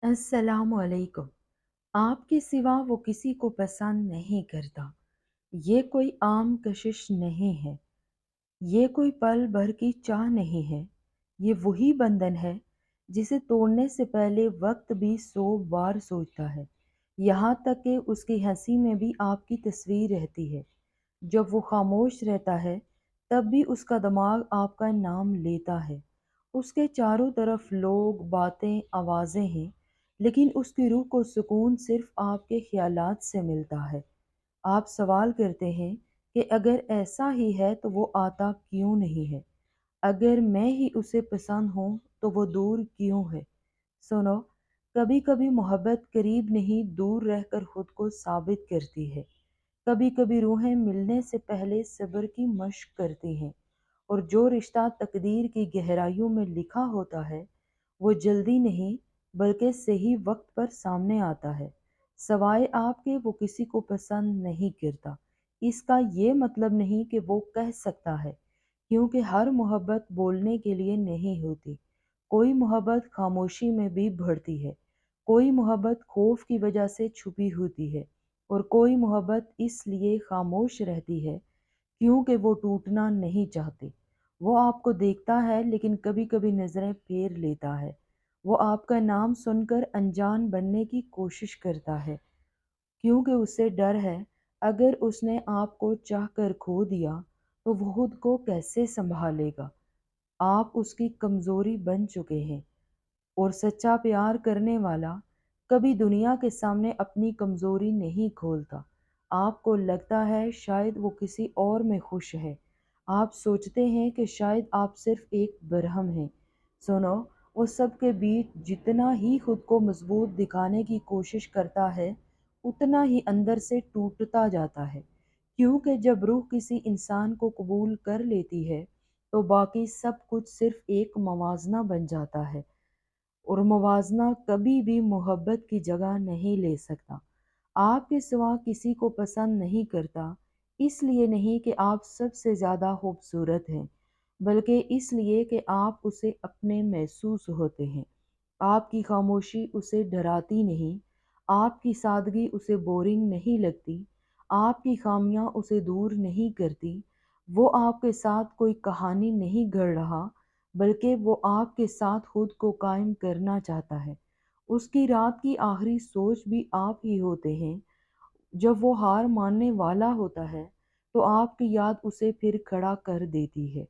अस्सलाम वालेकुम। आपके सिवा वो किसी को पसंद नहीं करता। ये कोई आम कशिश नहीं है। ये कोई पल भर की चाह नहीं है। ये वही बंधन है जिसे तोड़ने से पहले वक्त भी 100 बार सोचता है। यहाँ तक कि उसकी हंसी में भी आपकी तस्वीर रहती है। जब वो खामोश रहता है, तब भी उसका दिमाग आपका नाम लेता है। उसके चारों तरफ लोग, बातें, आवाज़ें हैं, लेकिन उसकी रूह को सुकून सिर्फ़ आपके ख़्यालात से मिलता है। आप सवाल करते हैं कि अगर ऐसा ही है तो वो आता क्यों नहीं है? अगर मैं ही उसे पसंद हूँ तो वो दूर क्यों है? सुनो, कभी-कभी मोहब्बत करीब नहीं दूर रहकर खुद को साबित करती है। कभी-कभी रूहें मिलने से पहले सब्र की मशक करती हैं और जो रिश्ता तकदीर की गहराइयों में लिखा होता है, वो जल्दी नहीं बल्कि सही वक्त पर सामने आता है। सवाए आपके वो किसी को पसंद नहीं करता। इसका ये मतलब नहीं कि वो कह सकता है, क्योंकि हर मोहब्बत बोलने के लिए नहीं होती। कोई मोहब्बत खामोशी में भी बढ़ती है, कोई मोहब्बत खौफ की वजह से छुपी होती है और कोई मोहब्बत इसलिए खामोश रहती है क्योंकि वो टूटना नहीं चाहती। वो आपको देखता है लेकिन कभी-कभी नज़रें फेर लेता है। वो आपका नाम सुनकर अनजान बनने की कोशिश करता है, क्योंकि उसे डर है अगर उसने आपको चाहकर खो दिया तो वो खुद को कैसे सँभालेगा। आप उसकी कमज़ोरी बन चुके हैं और सच्चा प्यार करने वाला कभी दुनिया के सामने अपनी कमज़ोरी नहीं खोलता। आपको लगता है शायद वो किसी और में खुश है। आप सोचते हैं कि शायद आप सिर्फ़ एक बरहम हैं। सुनो, वो सबके बीच जितना ही खुद को मज़बूत दिखाने की कोशिश करता है, उतना ही अंदर से टूटता जाता है। क्योंकि जब रूह किसी इंसान को कबूल कर लेती है, तो बाकी सब कुछ सिर्फ़ एक मवाज़ना बन जाता है। और मुवाज़ना कभी भी मोहब्बत की जगह नहीं ले सकता। आपके सिवा किसी को पसंद नहीं करता, इसलिए नहीं कि आप सबसे ज़्यादा खूबसूरत हैं, बल्कि इसलिए कि आप उसे अपने महसूस होते हैं। आपकी खामोशी उसे डराती नहीं, आपकी सादगी उसे बोरिंग नहीं लगती, आपकी खामियां उसे दूर नहीं करती। वो आपके साथ कोई कहानी नहीं गढ़ रहा, बल्कि वो आपके साथ खुद को कायम करना चाहता है। उसकी रात की आखिरी सोच भी आप ही होते हैं। जब वो हार मानने वाला होता है, तो आपकी याद उसे फिर खड़ा कर देती है।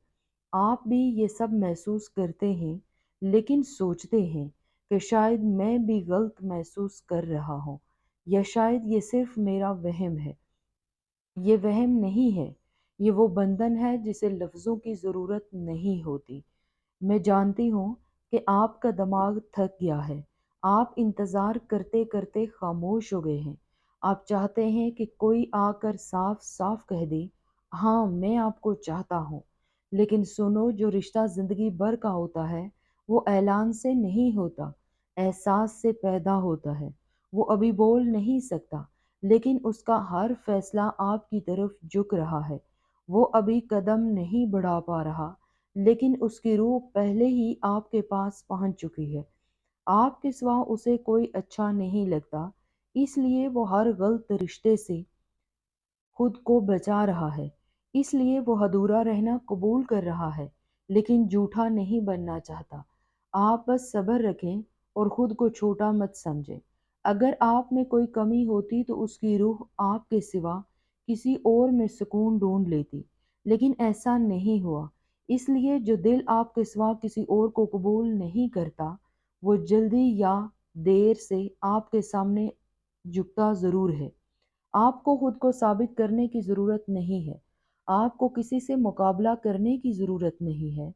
आप भी ये सब महसूस करते हैं, लेकिन सोचते हैं कि शायद मैं भी गलत महसूस कर रहा हूँ, या शायद ये सिर्फ मेरा वहम है। ये वहम नहीं है, ये वो बंधन है जिसे लफ्ज़ों की ज़रूरत नहीं होती। मैं जानती हूँ कि आपका दिमाग थक गया है। आप इंतज़ार करते-करते खामोश हो गए हैं। आप चाहते हैं कि कोई आकर साफ-साफ कह दे, हाँ, मैं आपको चाहता हूँ। लेकिन सुनो, जो रिश्ता ज़िंदगी भर का होता है, वो ऐलान से नहीं होता, एहसास से पैदा होता है। वो अभी बोल नहीं सकता, लेकिन उसका हर फैसला आपकी तरफ झुक रहा है। वो अभी कदम नहीं बढ़ा पा रहा, लेकिन उसकी रूह पहले ही आपके पास पहुंच चुकी है। आपके सिवा उसे कोई अच्छा नहीं लगता, इसलिए वो हर गलत रिश्ते से खुद को बचा रहा है। इसलिए वो अधूरा रहना कबूल कर रहा है, लेकिन झूठा नहीं बनना चाहता। आप बस सब्र रखें और खुद को छोटा मत समझें। अगर आप में कोई कमी होती तो उसकी रूह आपके सिवा किसी और में सुकून ढूंढ लेती, लेकिन ऐसा नहीं हुआ। इसलिए जो दिल आपके सिवा किसी और को कबूल नहीं करता, वो जल्दी या देर से आपके सामने झुकता ज़रूर है। आपको खुद को साबित करने की ज़रूरत नहीं है। आपको किसी से मुकाबला करने की ज़रूरत नहीं है।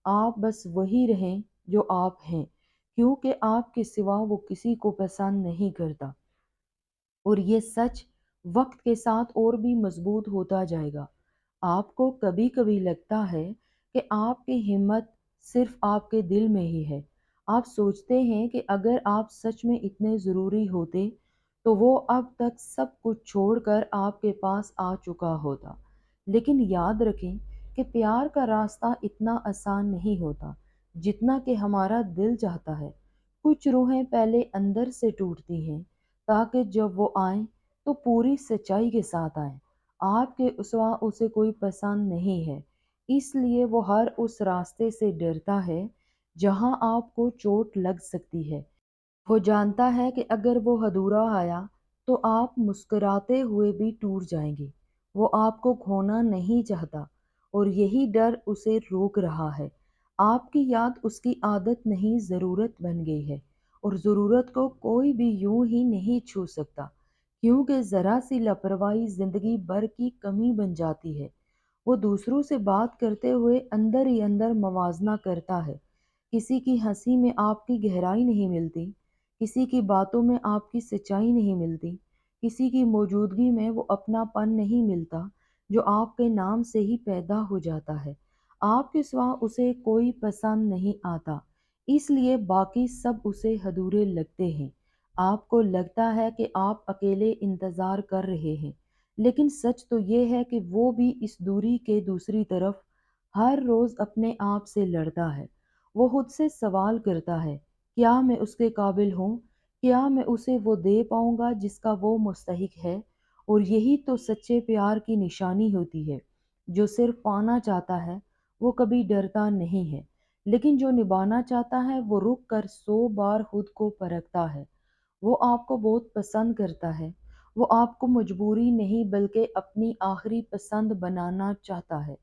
आप बस वही रहें जो आप हैं, क्योंकि आपके सिवा वो किसी को पसंद नहीं करता। और ये सच वक्त के साथ और भी मजबूत होता जाएगा। आपको कभी-कभी लगता है कि आपकी हिम्मत सिर्फ आपके दिल में ही है। आप सोचते हैं कि अगर आप सच में इतने ज़रूरी होते, तो वो अब तक सब कुछ छोड़कर आपके पास आ चुका होता। लेकिन याद रखें कि प्यार का रास्ता इतना आसान नहीं होता, जितना कि हमारा दिल चाहता है। کچھ روحیں پہلے اندر سے ٹوٹتی ہیں تاکہ جب وہ آئیں تو پوری سچائی کے ساتھ آئیں۔ آپ کے سوا اسے کوئی پسند نہیں ہے، اس لیے وہ ہر اس راستے سے ڈرتا ہے جہاں آپ کو چوٹ لگ سکتی ہے۔ وہ جانتا ہے کہ اگر وہ ادھورا آیا تو آپ مسکراتے ہوئے بھی ٹوٹ جائیں گے۔ وہ آپ کو کھونا نہیں چاہتا اور یہی ڈر اسے روک رہا ہے۔ آپ کی یاد اس کی عادت نہیں، ضرورت بن گئی ہے، اور ضرورت کو کوئی بھی یوں ہی نہیں چھو سکتا، کیونکہ ذرا سی لاپرواہی زندگی بھر کی کمی بن جاتی ہے۔ وہ دوسروں سے بات کرتے ہوئے اندر ہی اندر موازنہ کرتا ہے۔ کسی کی ہنسی میں آپ کی گہرائی نہیں ملتی، کسی کی باتوں میں آپ کی سچائی نہیں ملتی، کسی کی موجودگی میں وہ اپنا پن نہیں ملتا جو آپ کے نام سے ہی پیدا ہو جاتا ہے۔ آپ کے سوا اسے کوئی پسند نہیں آتا، اس لیے باقی سب اسے ادھورے لگتے ہیں۔ آپ کو لگتا ہے کہ آپ اکیلے انتظار کر رہے ہیں، لیکن سچ تو یہ ہے کہ وہ بھی اس دوری کے دوسری طرف ہر روز اپنے آپ سے لڑتا ہے۔ وہ خود سے سوال کرتا ہے، کیا میں اس کے قابل ہوں؟ کیا میں اسے وہ دے پاؤں گا جس کا وہ مستحق ہے؟ اور یہی تو سچے پیار کی نشانی ہوتی ہے۔ جو صرف پانا چاہتا ہے وہ کبھی ڈرتا نہیں ہے، لیکن جو نبھانا چاہتا ہے وہ رک کر 100 بار خود کو پرکھتا ہے۔ وہ آپ کو بہت پسند کرتا ہے، وہ آپ کو مجبوری نہیں بلکہ اپنی آخری پسند بنانا چاہتا ہے،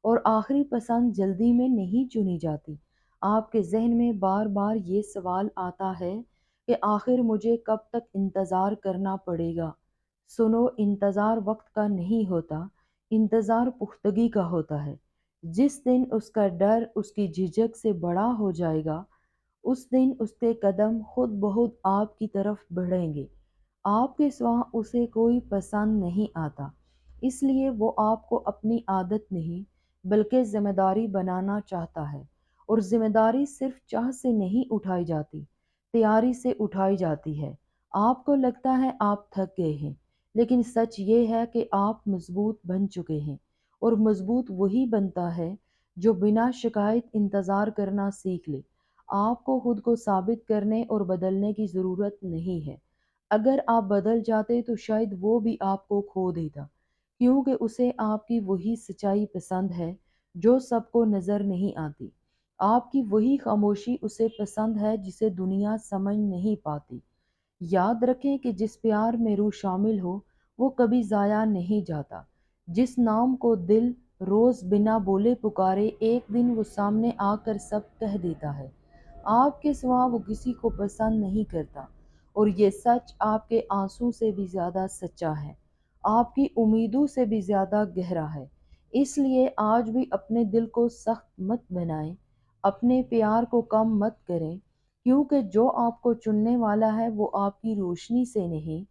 اور آخری پسند جلدی میں نہیں چنی جاتی۔ آپ کے ذہن میں بار بار یہ سوال آتا ہے کہ آخر مجھے کب تک انتظار کرنا پڑے گا؟ سنو، انتظار وقت کا نہیں ہوتا، انتظار پختگی کا ہوتا ہے۔ جس دن اس کا ڈر اس کی جھجک سے بڑا ہو جائے گا، اس دن اس کے قدم خود بخود آپ کی طرف بڑھیں گے۔ آپ کے سوا اسے کوئی پسند نہیں آتا، اس لیے وہ آپ کو اپنی عادت نہیں بلکہ ذمہ داری بنانا چاہتا ہے، اور ذمہ داری صرف چاہ سے نہیں اٹھائی جاتی، تیاری سے اٹھائی جاتی ہے۔ آپ کو لگتا ہے آپ تھک گئے ہیں، لیکن سچ یہ ہے کہ آپ مضبوط بن چکے ہیں، اور مضبوط وہی بنتا ہے جو بنا شکایت انتظار کرنا سیکھ لے۔ آپ کو خود کو ثابت کرنے اور بدلنے کی ضرورت نہیں ہے۔ اگر آپ بدل جاتے تو شاید وہ بھی آپ کو کھو دیتا، کیونکہ اسے آپ کی وہی سچائی پسند ہے جو سب کو نظر نہیں آتی۔ آپ کی وہی خاموشی اسے پسند ہے جسے دنیا سمجھ نہیں پاتی۔ یاد رکھیں کہ جس پیار میں روح شامل ہو وہ کبھی ضائع نہیں جاتا۔ جس نام کو دل روز بنا بولے پکارے، ایک دن وہ سامنے آ کر سب کہہ دیتا ہے۔ آپ کے سوا وہ کسی کو پسند نہیں کرتا، اور یہ سچ آپ کے آنسوں سے بھی زیادہ سچا ہے، آپ کی امیدوں سے بھی زیادہ گہرا ہے۔ اس لیے آج بھی اپنے دل کو سخت مت بنائیں، اپنے پیار کو کم مت کریں، کیونکہ جو آپ کو چننے والا ہے وہ آپ کی روشنی سے نہیں،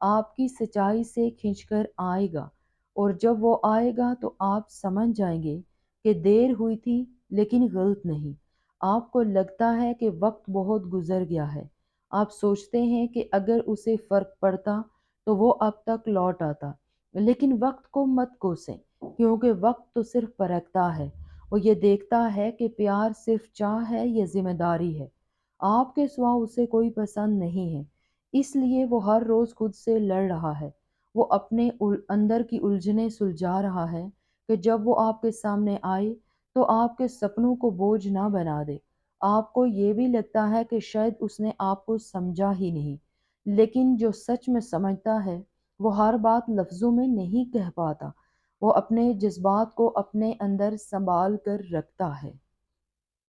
آپ کی سچائی سے کھنچ کر آئے گا۔ اور جب وہ آئے گا تو آپ سمجھ جائیں گے کہ دیر ہوئی تھی لیکن غلط نہیں۔ آپ کو لگتا ہے کہ وقت بہت گزر گیا ہے، آپ سوچتے ہیں کہ اگر اسے فرق پڑتا تو وہ اب تک لوٹ آتا، لیکن وقت کو مت کوسیں، کیونکہ وقت تو صرف پرکھتا ہے، وہ یہ دیکھتا ہے کہ پیار صرف چاہ ہے یا ذمہ داری ہے۔ آپ کے سوا اسے کوئی پسند نہیں ہے، اس لیے وہ ہر روز خود سے لڑ رہا ہے۔ وہ اپنے اندر کی الجھنیں سلجھا رہا ہے کہ جب وہ آپ کے سامنے آئے تو آپ کے سپنوں کو بوجھ نہ بنا دے۔ آپ کو یہ بھی لگتا ہے کہ شاید اس نے آپ کو سمجھا ہی نہیں، لیکن جو سچ میں سمجھتا ہے وہ ہر بات لفظوں میں نہیں کہہ پاتا، وہ اپنے جذبات کو اپنے اندر سنبھال کر رکھتا ہے۔